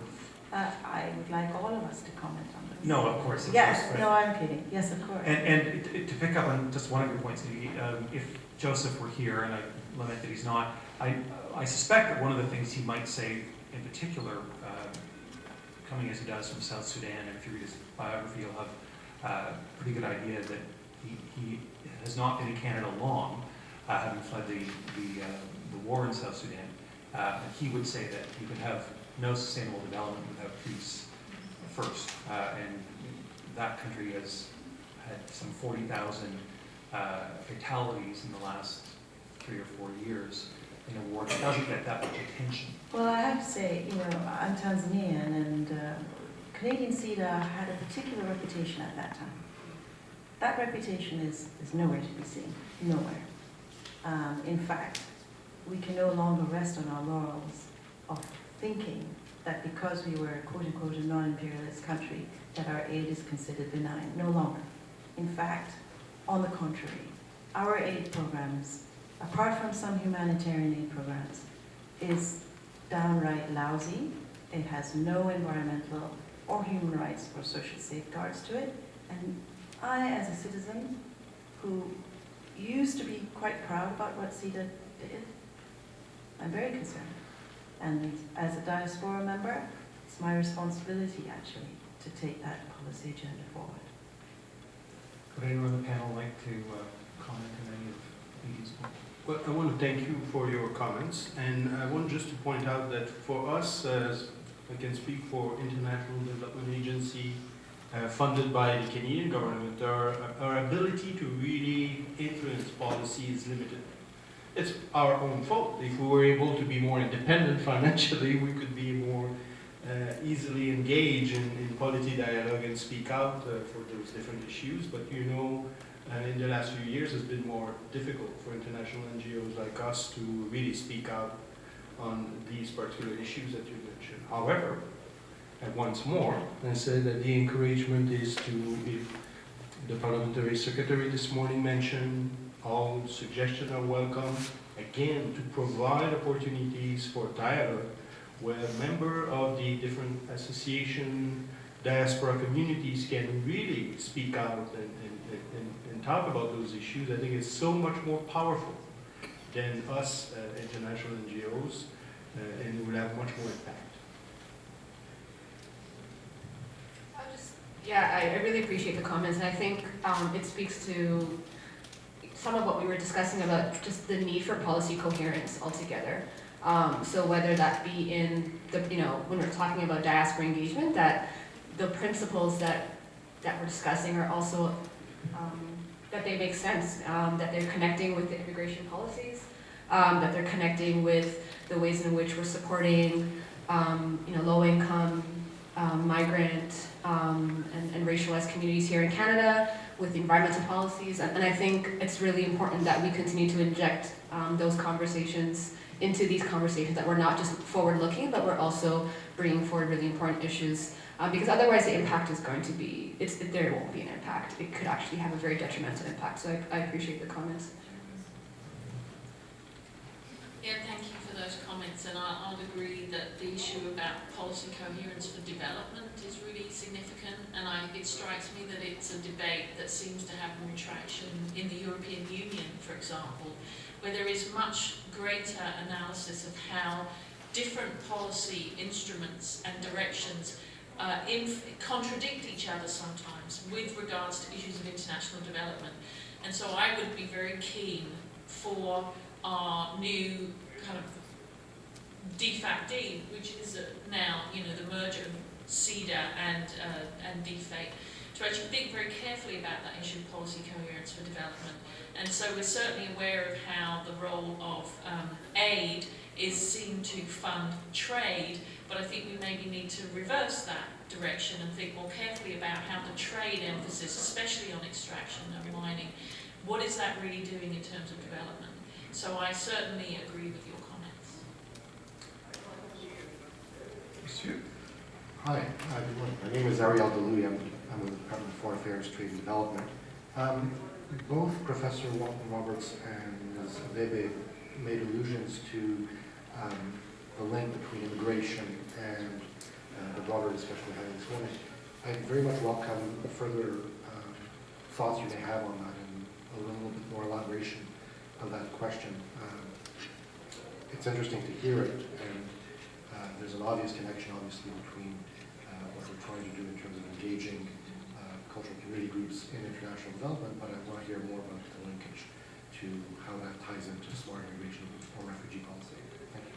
I would like all of us to comment on those. No, of course. Yes, right. no, I'm kidding. Yes, of course. And to pick up on just one of your points, if Joseph were here, and I lament that he's not, I suspect that one of the things he might say in particular, coming as he does from South Sudan, and if you read his biography, you'll have a pretty good idea that he has not been in Canada long, having fled the war in South Sudan. And he would say that you can have no sustainable development without peace first. And that country has had some 40,000 fatalities in the last 3 or 4 years in a war that doesn't get that much attention. Well, I have to say, I'm Tanzanian, and Canadian CEDA had a particular reputation at that time. That reputation is nowhere to be seen, nowhere. In fact, we can no longer rest on our laurels of thinking that because we were, quote-unquote, a non-imperialist country, that our aid is considered benign. No longer. In fact, on the contrary, our aid programs, apart from some humanitarian aid programs, is downright lousy. It has no environmental or human rights or social safeguards to it. And I, as a citizen who used to be quite proud about what CEDA did, I'm very concerned. And as a Diaspora member, it's my responsibility, actually, to take that policy agenda forward. Would anyone on the panel like to comment on any of these points? Well, I want to thank you for your comments, and I want just to point out that for us, as I can speak for International Development Agency, funded by the Canadian government, our ability to really influence policy is limited. It's our own fault. If we were able to be more independent financially, we could be more easily engage in policy dialogue and speak out for those different issues. But in the last few years, it's been more difficult for international NGOs like us to really speak out on these particular issues that you mentioned. However, and once more, I said that the encouragement is to, if the parliamentary secretary this morning mentioned, all suggestions are welcome, again, to provide opportunities for dialogue where members of the different association, diaspora communities can really speak out and talk about those issues. I think it's so much more powerful than us international NGOs, and it will have much more impact. I really appreciate the comments, and I think it speaks to some of what we were discussing about just the need for policy coherence altogether. So whether that be in the, when we're talking about diaspora engagement, that the principles that we're discussing are also, that they make sense, that they're connecting with the immigration policies, that they're connecting with the ways in which we're supporting, low-income, migrant, and racialized communities here in Canada, with the environmental policies. And I think it's really important that we continue to inject those conversations into these conversations, that we're not just forward-looking, but we're also bringing forward really important issues. Because otherwise the impact is going to be, there won't be an impact. It could actually have a very detrimental impact. So I appreciate the comments. Yeah, thank you for those comments, and I'll agree that the issue about policy coherence for development is really significant, and it strikes me that it's a debate that seems to have more traction in the European Union, for example, where there is much greater analysis of how different policy instruments and directions contradict each other sometimes with regards to issues of international development. And so I would be very keen for our new kind of DFAT-D, which is now, the merger of CEDA and DFAT, to actually think very carefully about that issue of policy coherence for development. And so we're certainly aware of how the role of aid is seen to fund trade, but I think we maybe need to reverse that direction and think more carefully about how the trade emphasis, especially on extraction and mining, what is that really doing in terms of development? So I certainly agree with your comments. Hi, good morning. My name is Ariel Deluy. I'm with the Department of Foreign Affairs, Trade and Development. Both Professor Walton Roberts and Ms. Bebe made allusions to the link between immigration and the broader discussion we're having this morning. I very much welcome the further thoughts you may have on that and a little bit more elaboration of that question. It's interesting to hear it, and there's an obvious connection, obviously, between what we're trying to do in terms of engaging cultural community groups in international development, but I want to hear more about the linkage to how that ties into smart immigration or refugee policy. Thank you.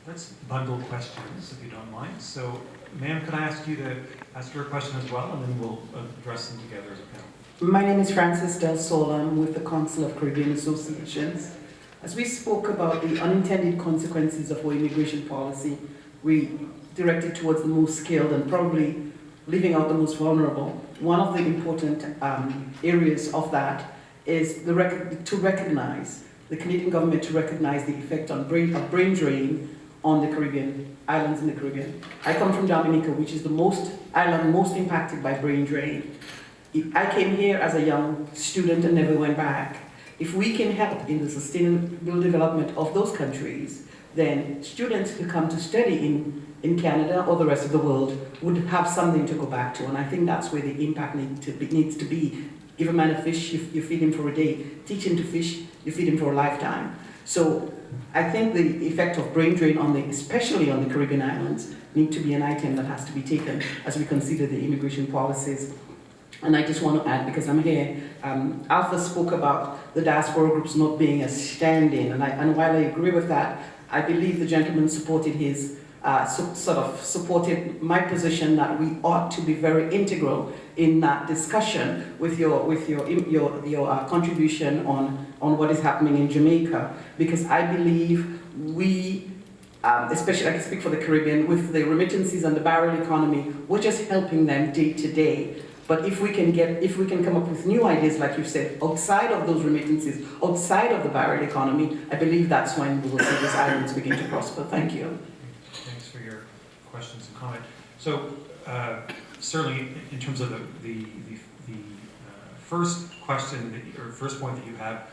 Let's bundle questions, if you don't mind. So, ma'am, could I ask you to ask your question as well, and then we'll address them together as a panel? My name is Frances Del Sol. I'm with the Council of Caribbean Associations. As we spoke about the unintended consequences of our immigration policy, we directed towards the most skilled and probably leaving out the most vulnerable. One of the important areas of that is to recognize, the Canadian government to recognize the effect of brain drain on the Caribbean, islands in the Caribbean. I come from Dominica, which is the island most impacted by brain drain. I came here as a young student and never went back. If we can help in the sustainable development of those countries, then students who come to study in Canada or the rest of the world would have something to go back to. And I think that's where the impact needs to be. Give a man a fish, you feed him for a day. Teach him to fish, you feed him for a lifetime. So I think the effect of brain drain, especially on the Caribbean islands, need to be an item that has to be taken as we consider the immigration policies. And I just want to add, because I'm here, Alpha spoke about the diaspora groups not being a stand-in, and while I agree with that, I believe the gentleman supported his, supported my position that we ought to be very integral in that discussion with your contribution on what is happening in Jamaica, because I believe we, especially I can speak for the Caribbean, with the remittances and the barrel economy, we're just helping them day to day. But if we can come up with new ideas, like you said, outside of those remittances, outside of the barrel economy, I believe that's when we will see these islands begin to prosper. Thank you. Thanks for your questions and comment. So certainly, in terms of the first question or first point that you have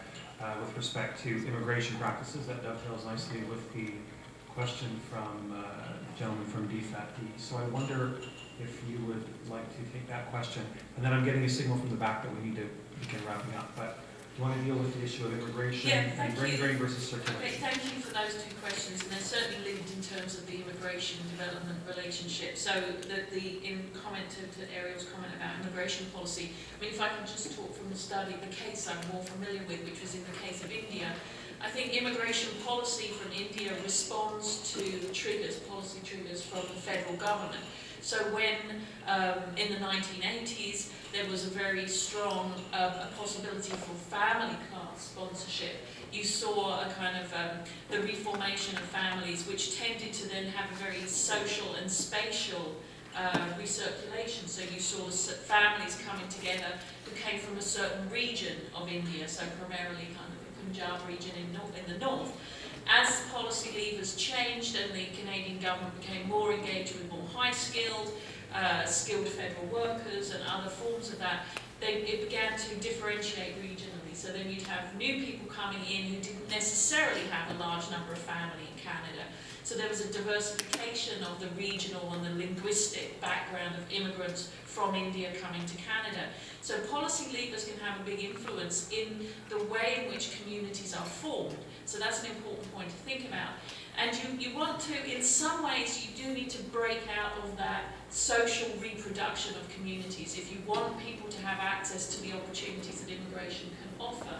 with respect to immigration practices, that dovetails nicely with the question from the gentleman from DFAT-D. So I wonder if you would like to take that question. And then I'm getting a signal from the back that we need to begin wrapping up. But do you want to deal with the issue of immigration and brain drain versus circulation? Okay, thank you for those two questions, and they're certainly linked in terms of the immigration development relationship. So in comment to Ariel's comment about immigration policy, I mean, if I can just talk from the study, the case I'm more familiar with, which was in the case of India, I think immigration policy from India responds to policy triggers from the federal government. So when, in the 1980s, there was a very strong possibility for family class sponsorship, you saw a kind of the reformation of families, which tended to then have a very social and spatial recirculation. So you saw families coming together who came from a certain region of India, so primarily kind of the Punjab region in the north. As policy levers changed and the Canadian government became more engaged with more high-skilled, skilled federal workers and other forms of that, it began to differentiate regionally. So then you'd have new people coming in who didn't necessarily have a large number of family in Canada. So there was a diversification of the regional and the linguistic background of immigrants from India coming to Canada. So policy levers can have a big influence in the way in which communities are formed. So that's an important point to think about. And you want to, in some ways, you do need to break out of that social reproduction of communities if you want people to have access to the opportunities that immigration can offer.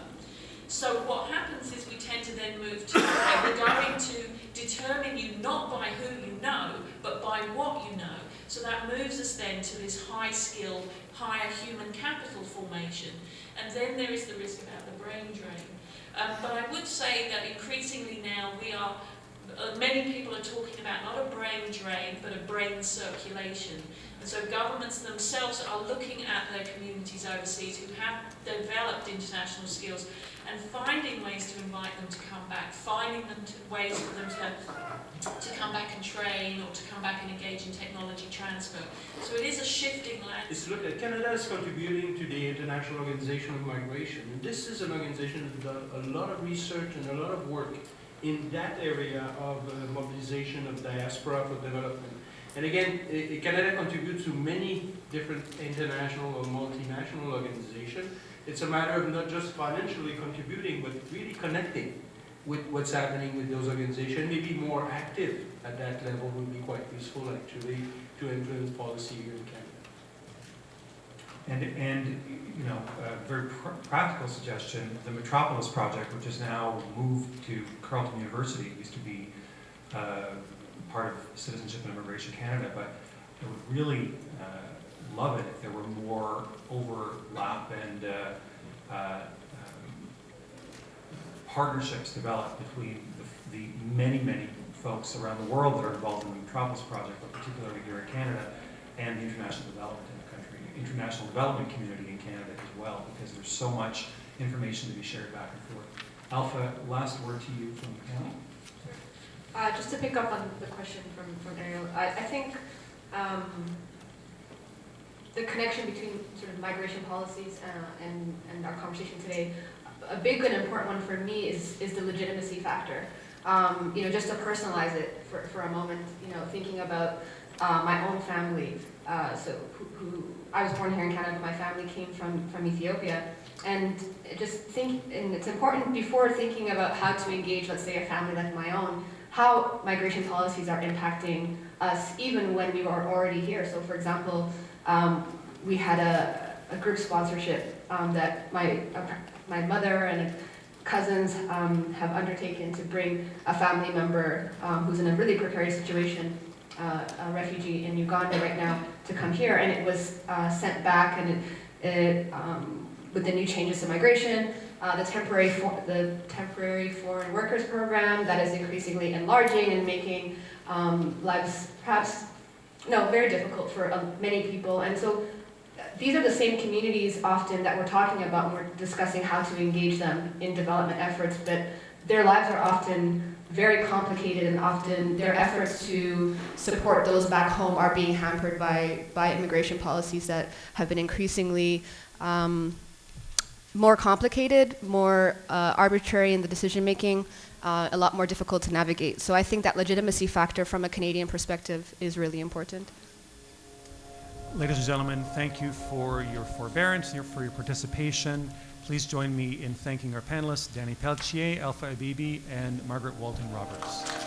So what happens is we tend to then move to, okay, we're going to determine you not by who you know, but by what you know. So that moves us then to this high-skilled, higher human capital formation. And then there is the risk about the brain drain. But I would say that increasingly now many people are talking about not a brain drain, but a brain circulation. And so governments themselves are looking at their communities overseas who have developed international skills and finding ways to invite them to come back, finding ways for them to come back and train or to come back and engage in technology transfer. So it is a shifting landscape. Look, Canada is contributing to the International Organization of Migration. And this is an organization that does a lot of research and a lot of work in that area of mobilization of diaspora for development. And again, Canada contributes to many different international or multinational organizations. It's a matter of not just financially contributing, but really connecting with what's happening with those organizations. Maybe more active at that level would be quite useful, actually, to influence policy here in Canada. And you know, a very practical suggestion, the Metropolis Project, which is now moved to Carleton University, used to be part of Citizenship and Immigration Canada, but it would really love it if there were more overlap and partnerships developed between the many folks around the world that are involved in the Metropolis Project, but particularly here in Canada, and the international development in the country, international development community in Canada as well, because there's so much information to be shared back and forth. Alpha, last word to you from the panel. Just to pick up on the question from Ariel, I think the connection between sort of migration policies and our conversation today, a big and important one for me is the legitimacy factor. Just to personalize it for a moment, thinking about my own family. Who I was born here in Canada, my family came from Ethiopia. And it's important before thinking about how to engage, let's say, a family like my own, how migration policies are impacting us even when we were already here. So for example, we had a group sponsorship that my mother and cousins have undertaken to bring a family member who's in a really precarious situation, a refugee in Uganda right now, to come here, and it was sent back, and it with the new changes to migration, the temporary foreign workers program that is increasingly enlarging and making lives very difficult for many people. And so these are the same communities often that we're talking about when we're discussing how to engage them in development efforts, but their lives are often very complicated, and often their efforts to support those back home are being hampered by immigration policies that have been increasingly more complicated, more arbitrary in the decision making, a lot more difficult to navigate. So I think that legitimacy factor from a Canadian perspective is really important. Ladies and gentlemen, thank you for your forbearance, for your participation. Please join me in thanking our panelists, Danny Pelletier, Alpha Abibi, and Margaret Walton Roberts.